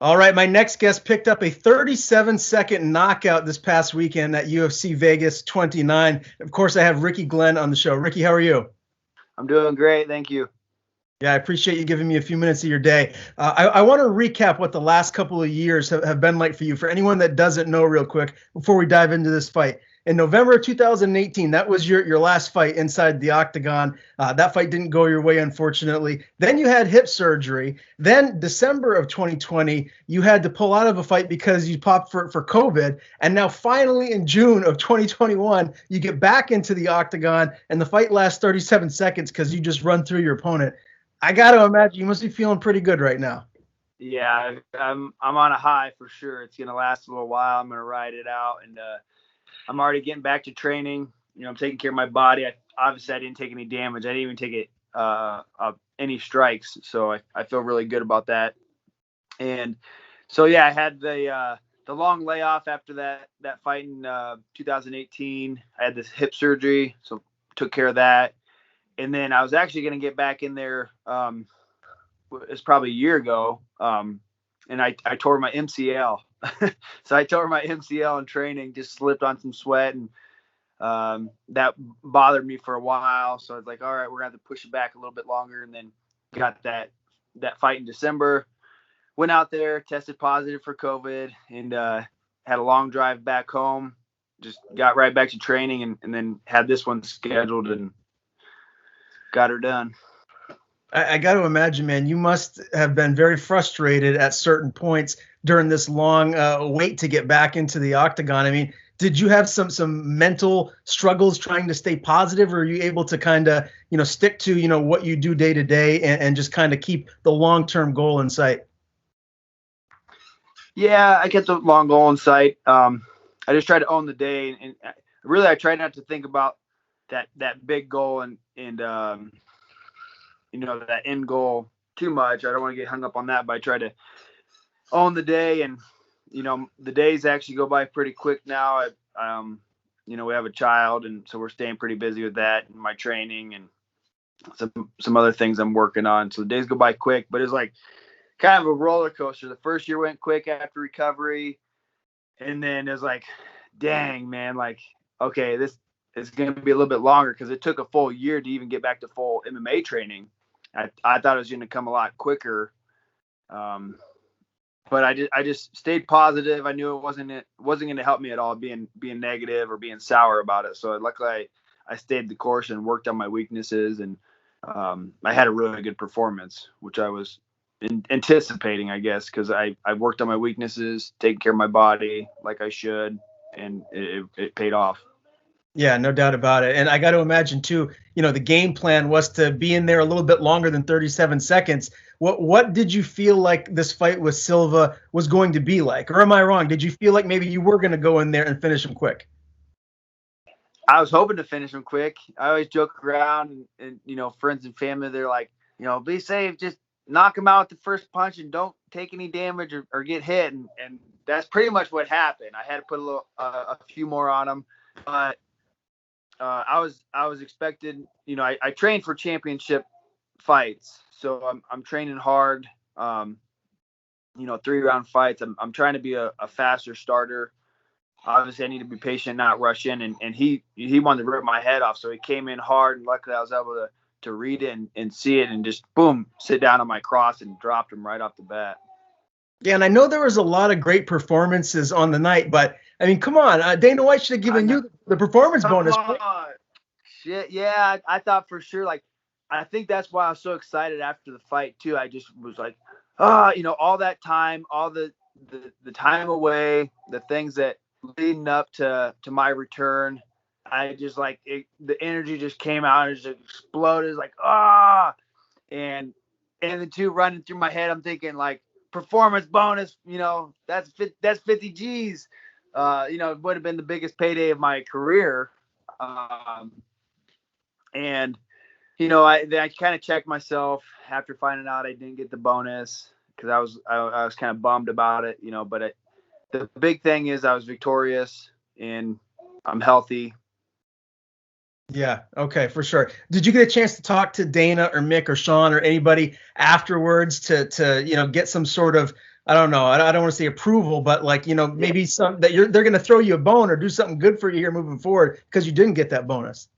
All right, my next guest picked up a 37-second knockout this past weekend at UFC Vegas 29. Of course, I have Ricky Glenn on the show. Ricky, how are you? I'm doing great, thank you. Yeah, I appreciate you giving me a few minutes of your day. I want to recap what the last couple of years have been like for you. For anyone that doesn't know real quick, before we dive into this fight. In November of 2018, that was your last fight inside the octagon. That fight didn't go your way, unfortunately. Then you had hip surgery. Then December of 2020, you had to pull out of a fight because you popped for COVID. And now finally in June of 2021, you get back into the octagon, and the fight lasts 37 seconds because you just run through your opponent. I got to imagine you must be feeling pretty good right now. Yeah, I'm on a high for sure. It's going to last a little while. I'm going to ride it out, and I'm already getting back to training. I'm taking care of my body. Obviously, I didn't take any damage. I didn't even take any strikes, so I feel really good about that. And so, yeah, I had the long layoff after that fight in 2018. I had this hip surgery, so took care of that. And then I was actually going to get back in there. It's probably a year ago, and I tore my MCL. So I tore my MCL in training, just slipped on some sweat, and that bothered me for a while. So I was like, all right, we're going to have to push it back a little bit longer. And then got that fight in December. Went out there, tested positive for COVID, and had a long drive back home. Just got right back to training, and then had this one scheduled and got her done. I got to imagine, man, you must have been very frustrated at certain points during this long wait to get back into the octagon. I mean, did you have some mental struggles trying to stay positive, or are you able to kind of, stick to, what you do day to day and just kind of keep the long-term goal in sight? Yeah, I kept the long goal in sight. I just try to own the day, and really I try not to think about that big goal and that end goal too much. I don't want to get hung up on that, but I try to own the day, and the days actually go by pretty quick now. We have a child, and so we're staying pretty busy with that and my training and some other things I'm working on. So the days go by quick, but it's like kind of a roller coaster. The first year went quick after recovery, and then it was like, dang, man, like, okay, this is going to be a little bit longer, because it took a full year to even get back to full MMA training. I thought it was going to come a lot quicker, but I just stayed positive. I knew it wasn't going to help me at all being negative or being sour about it. So luckily I stayed the course and worked on my weaknesses, and I had a really good performance, which I was anticipating, I guess, because I worked on my weaknesses, taking care of my body like I should, and it paid off. Yeah, no doubt about it. And I got to imagine too, the game plan was to be in there a little bit longer than 37 seconds. What did you feel like this fight with Silva was going to be like? Or am I wrong? Did you feel like maybe you were going to go in there and finish him quick? I was hoping to finish him quick. I always joke around, and friends and family, they're like, be safe, just knock him out with the first punch and don't take any damage or get hit. And that's pretty much what happened. I had to put a few more on him, but I was expected, I trained for championship fights, so I'm training hard, 3-round fights. I'm trying to be a faster starter. Obviously I need to be patient, not rush in, and he wanted to rip my head off. So he came in hard, and luckily I was able to read it and see it, and just boom, sit down on my cross and dropped him right off the bat. Yeah, and I know there was a lot of great performances on the night, but I mean, come on, Dana White should have given you the performance bonus. Shit, yeah, I thought for sure. Like, I think that's why I was so excited after the fight too. I just was like, all that time, all the time away, the things that leading up to my return, I just like the energy just came out and just exploded. It's like, and the two running through my head, I'm thinking like, performance bonus, that's 50 G's. It would have been the biggest payday of my career. And I kind of checked myself after finding out I didn't get the bonus, because I was kind of bummed about it, but the big thing is I was victorious and I'm healthy. Yeah, okay, for sure. Did you get a chance to talk to Dana or Mick or Sean or anybody afterwards to get some sort of I don't know. I don't want to say approval, but like, maybe some that they're going to throw you a bone or do something good for you here moving forward because you didn't get that bonus.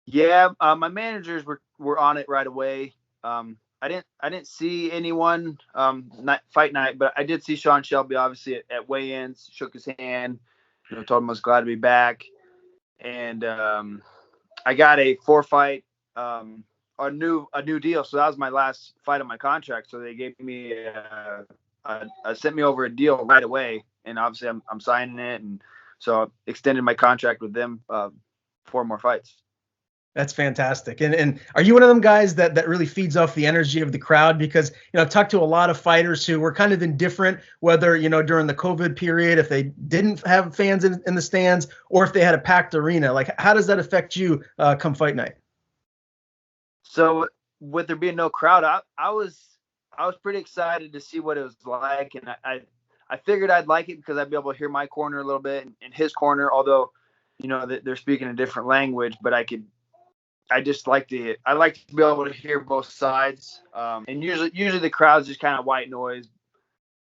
Yeah, my managers were on it right away. I didn't see anyone fight night, but I did see Sean Shelby obviously at weigh-ins. Shook his hand, told him I was glad to be back, and I got a 4-fight a new deal. So that was my last fight on my contract. So they gave me sent me over a deal right away, and obviously I'm signing it, and so I extended my contract with them 4 more fights. That's fantastic. And are you one of them guys that really feeds off the energy of the crowd? Because, I've talked to a lot of fighters who were kind of indifferent, whether, during the COVID period, if they didn't have fans in the stands or if they had a packed arena. Like, how does that affect you come fight night? So with there being no crowd, I was pretty excited to see what it was like. And I figured I'd like it because I'd be able to hear my corner a little bit and his corner, although, they're speaking a different language, but I like to be able to hear both sides. And usually the crowd's just kind of white noise.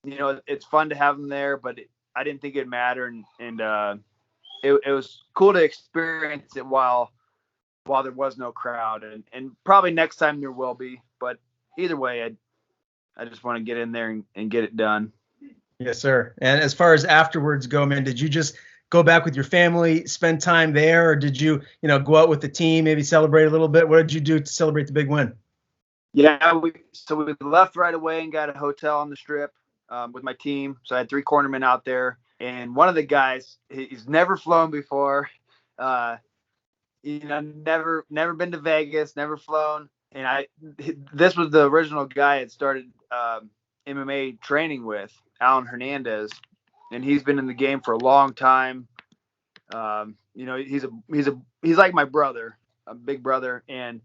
It's fun to have them there, but I didn't think it'd matter. And it was cool to experience it while there was no crowd. And probably next time there will be. But either way, I just want to get in there and get it done. Yes, sir. And as far as afterwards go, man, did you just go back with your family, spend time there, or did you, go out with the team, maybe celebrate a little bit? What did you do to celebrate the big win? Yeah, we left right away and got a hotel on the Strip with my team. So I had 3 cornermen out there, and one of the guys, he's never flown before, never been to Vegas, never flown, and this was the original guy I had started MMA training with, Alan Hernandez. And he's been in the game for a long time. He's like my brother, a big brother, and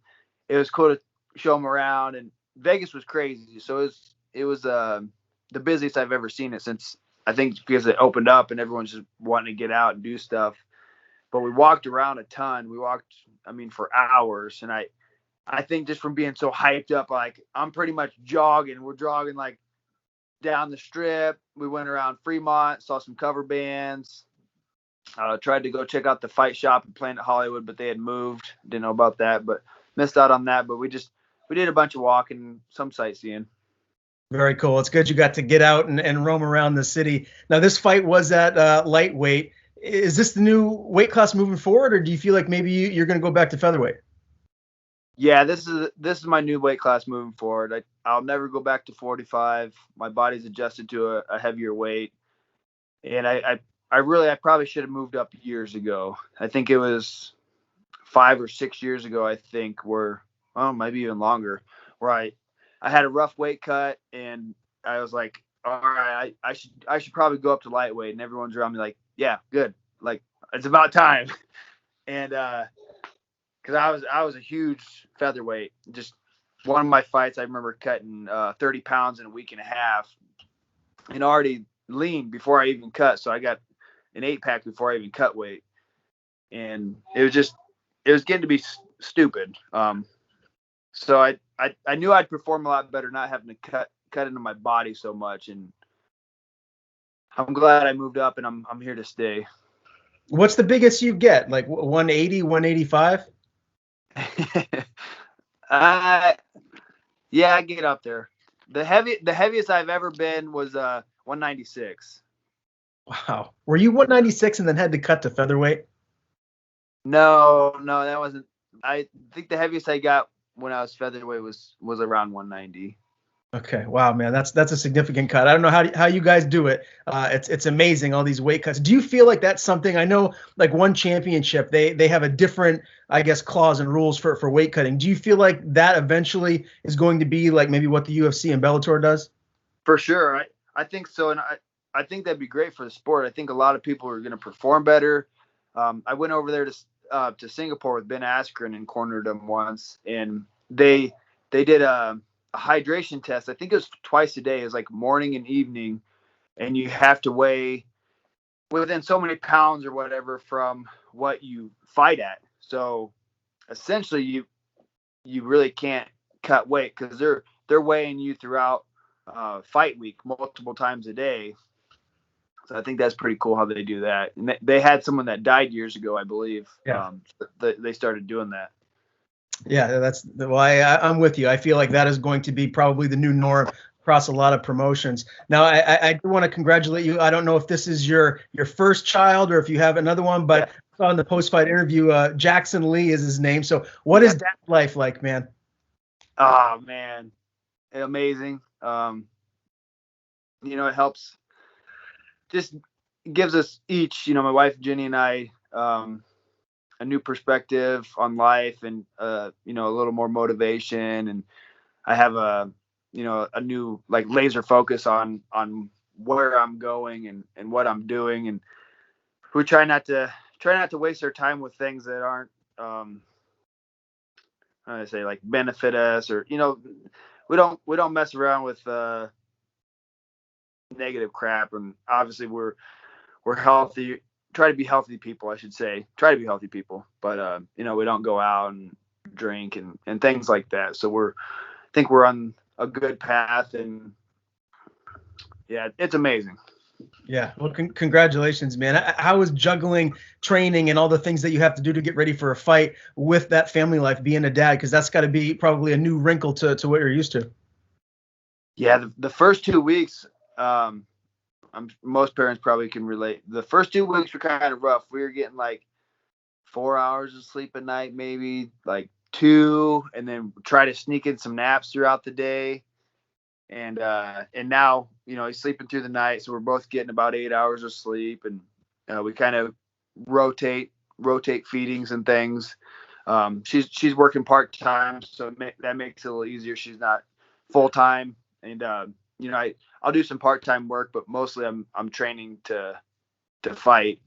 it was cool to show him around. And Vegas was crazy, so it was the busiest I've ever seen it since, I think, because it opened up and everyone's just wanting to get out and do stuff. But we walked around a ton. We walked, for hours, and I think just from being so hyped up, like I'm pretty much jogging. We're jogging like down the Strip. We went around Fremont, saw some cover bands, tried to go check out the fight shop in Planet Hollywood, but they had moved. Didn't know about that, but missed out on that. But we did a bunch of walking, some sightseeing. Very cool. It's good you got to get out and roam around the city. Now, this fight was at lightweight. Is this the new weight class moving forward, or do you feel like maybe you're going to go back to featherweight? Yeah, this is my new weight class moving forward. I'll never go back to 45. My body's adjusted to a heavier weight, and I probably should have moved up years ago. I think it was 5 or 6 years ago. I think maybe even longer. Where I had a rough weight cut, and I was like, all right, I should probably go up to lightweight, and everyone's around me like, yeah, good, like it's about time, and because I was a huge featherweight. Just one of my fights, I remember cutting 30 pounds in a week and a half, and already lean before I even cut. So I got an 8-pack before I even cut weight, and it was getting to be stupid. So I knew I'd perform a lot better not having to cut into my body so much, and I'm glad I moved up, and I'm here to stay. What's the biggest you get? Like 180, 185? Yeah, I get up there. The heaviest I've ever been was 196. Wow. Were you 196 and then had to cut to featherweight? No, that wasn't. I think the heaviest I got when I was featherweight was around 190. Okay. Wow, man, that's a significant cut. I don't know how you guys do it. It's amazing, all these weight cuts. Do you feel like that's something? I know, like one championship, they have a different, I guess, clause and rules for weight cutting. Do you feel like that eventually is going to be like maybe what the UFC and Bellator does? For sure, I think so, and I think that'd be great for the sport. I think a lot of people are going to perform better. I went over there to Singapore with Ben Askren and cornered him once, and they did a hydration test. I think it was twice a day. It was like morning and evening, and you have to weigh within so many pounds or whatever from what you fight at. So essentially, you really can't cut weight because they're weighing you throughout fight week multiple times a day. So I think that's pretty cool how they do that. And they had someone that died years ago, I believe. Yeah. They started doing that. Yeah, that's why I'm with you. I feel like that is going to be probably the new norm across a lot of promotions. Now, I do want to congratulate you. I don't know if this is your first child or if you have another one, but on the post-fight interview, Jackson Lee is his name. So what is that life like, man? Oh, man. Amazing. It helps. Just gives us each, my wife, Jenny, and I, a new perspective on life and, a little more motivation. And I have a new like laser focus on where I'm going and what I'm doing. And we try not to waste our time with things that aren't, how do I say, like benefit us, or, we don't mess around with, negative crap. And obviously we're healthy, try to be healthy people, I should say, but we don't go out and drink and things like that. So I think we're on a good path, and yeah, it's amazing. Yeah, well, congratulations, man. How is juggling training and all the things that you have to do to get ready for a fight with that family life, being a dad? Because that's got to be probably a new wrinkle to what you're used to. Yeah, the first 2 weeks, most parents probably can relate. The first 2 weeks were kind of rough. We were getting like 4 hours of sleep a night, maybe like 2, and then try to sneak in some naps throughout the day. And now, he's sleeping through the night, so we're both getting about 8 hours of sleep, and we kind of rotate feedings and things. She's working part-time, so that makes it a little easier. She's not full-time, and I'll do some part-time work, but mostly I'm training to fight.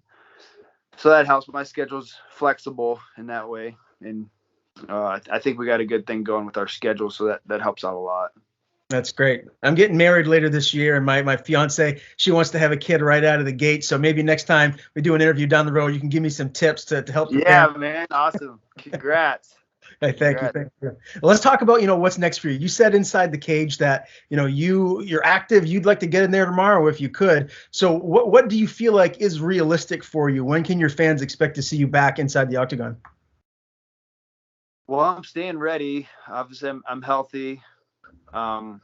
So that helps. My schedule's flexible in that way, and I think we got a good thing going with our schedule, so that helps out a lot. That's great. I'm getting married later this year, and my fiance, she wants to have a kid right out of the gate. So maybe next time we do an interview down the road, you can give me some tips to help. Yeah, man. Awesome. Congrats. Hey, thank you. Well, let's talk about, what's next for you. You said inside the cage that, you're active. You'd like to get in there tomorrow if you could. So what do you feel like is realistic for you? When can your fans expect to see you back inside the octagon? Well, I'm staying ready. Obviously, I'm healthy. I'm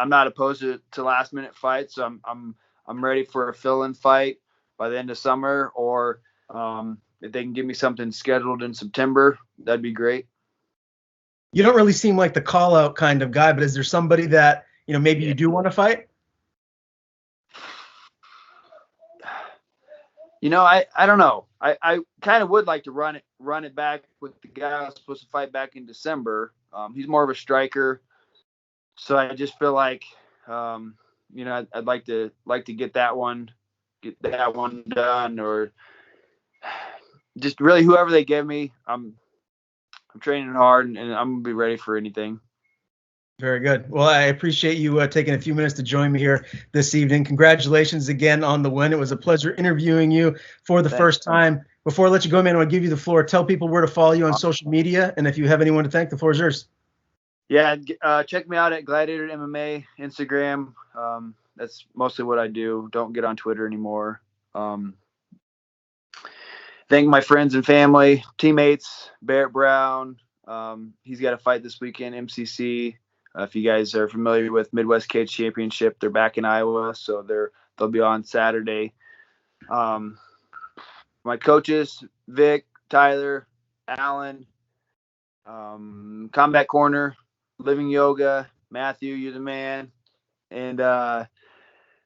not opposed to last minute fights. So I'm ready for a fill-in fight by the end of summer, or if they can give me something scheduled in September, that'd be great. You don't really seem like the call-out kind of guy, but is there somebody that, maybe you do want to fight? I don't know. I kind of would like to run it back with the guy I was supposed to fight back in December. He's more of a striker. So I just feel like, I'd like to get that one done, or just really whoever they give me. I'm training hard, and I'm gonna be ready for anything. Very good. Well, I appreciate you taking a few minutes to join me here this evening. Congratulations again on the win. It was a pleasure interviewing you for the first time. Before I let you go, man, I want to give you the floor. Tell people where to follow you on social media, and if you have anyone to thank, the floor is yours. Yeah, check me out at Gladiator MMA, Instagram. That's mostly what I do. Don't get on Twitter anymore. Thank my friends and family, teammates, Barrett Brown. He's got a fight this weekend, MCC. If you guys are familiar with Midwest Cage Championship, they're back in Iowa, so they'll be on Saturday. My coaches, Vic, Tyler, Alan, Combat Corner, Living Yoga, Matthew, you're the man, and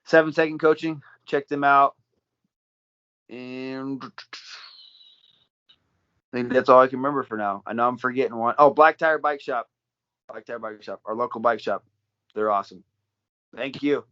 7 Second Coaching. Check them out. And I think that's all I can remember for now. I know I'm forgetting one. Oh, Black Tire Bike Shop, our local bike shop. They're awesome. Thank you.